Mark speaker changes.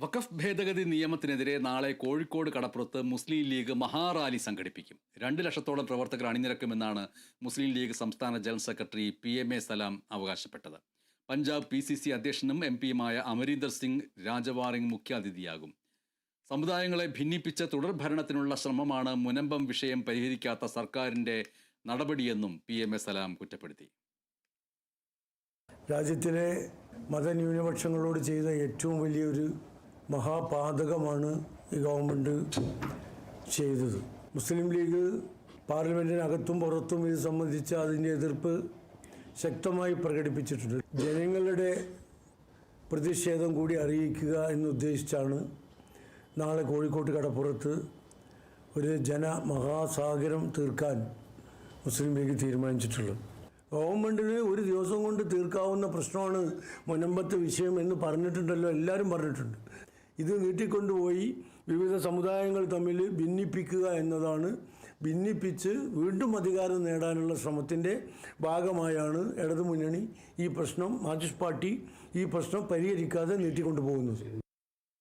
Speaker 1: വഖഫ് ഭേദഗതി നിയമത്തിനെതിരെ നാളെ കോഴിക്കോട് കടപ്പുറത്ത് മുസ്ലിം ലീഗ് മഹാറാലി സംഘടിപ്പിക്കും. 2 ലക്ഷത്തോളം പ്രവർത്തകർ അണിനിരക്കുമെന്നാണ് മുസ്ലിം ലീഗ് സംസ്ഥാന ജനറൽ സെക്രട്ടറി PMA സലാം അവകാശപ്പെട്ടത്. പഞ്ചാബ് PCC അധ്യക്ഷനും MP-യുമായ അമരീന്ദർ സിംഗ് രാജവാറിംഗ് മുഖ്യാതിഥിയാകും. സമുദായങ്ങളെ ഭിന്നിപ്പിച്ച തുടർഭരണത്തിനുള്ള ശ്രമമാണ് മുനമ്പം വിഷയം പരിഹരിക്കാത്ത സർക്കാരിൻ്റെ നടപടിയെന്നും PMA സലാം കുറ്റപ്പെടുത്തി.
Speaker 2: രാജ്യത്തിലെ മതന്യൂനപക്ഷങ്ങളോട് ചെയ്ത ഏറ്റവും വലിയൊരു മഹാപാതകമാണ് ഈ ഗവൺമെൻറ് ചെയ്തത്. മുസ്ലിം ലീഗ് പാർലമെൻറ്റിനകത്തും പുറത്തും ഇത് സംബന്ധിച്ച് അതിൻ്റെ എതിർപ്പ് ശക്തമായി പ്രകടിപ്പിച്ചിട്ടുണ്ട്. ജനങ്ങളുടെ പ്രതിഷേധം കൂടി അറിയിക്കുക എന്നുദ്ദേശിച്ചാണ് നാളെ കോഴിക്കോട്ട് കടപ്പുറത്ത് ഒരു ജനമഹാസാഗരം തീർക്കാൻ മുസ്ലിം ലീഗ് തീരുമാനിച്ചിട്ടുള്ളത്. ഗവൺമെൻറ്റിന് ഒരു ദിവസം കൊണ്ട് തീർക്കാവുന്ന പ്രശ്നമാണ് മുനമ്പത്തെ വിഷയം എന്ന് പറഞ്ഞിട്ടുണ്ടല്ലോ, എല്ലാവരും പറഞ്ഞിട്ടുണ്ട്. ഇത് നീട്ടിക്കൊണ്ടുപോയി വിവിധ സമുദായങ്ങൾ തമ്മിൽ ഭിന്നിപ്പിക്കുക എന്നതാണ്. ഭിന്നിപ്പിച്ച് വീണ്ടും അധികാരം നേടാനുള്ള ശ്രമത്തിൻ്റെ ഭാഗമായാണ് ഇടതുമുന്നണി ഈ പ്രശ്നം, മാർക്സിസ്റ്റ് പാർട്ടി ഈ പ്രശ്നം പരിഹരിക്കാതെ നീട്ടിക്കൊണ്ടുപോകുന്നത്.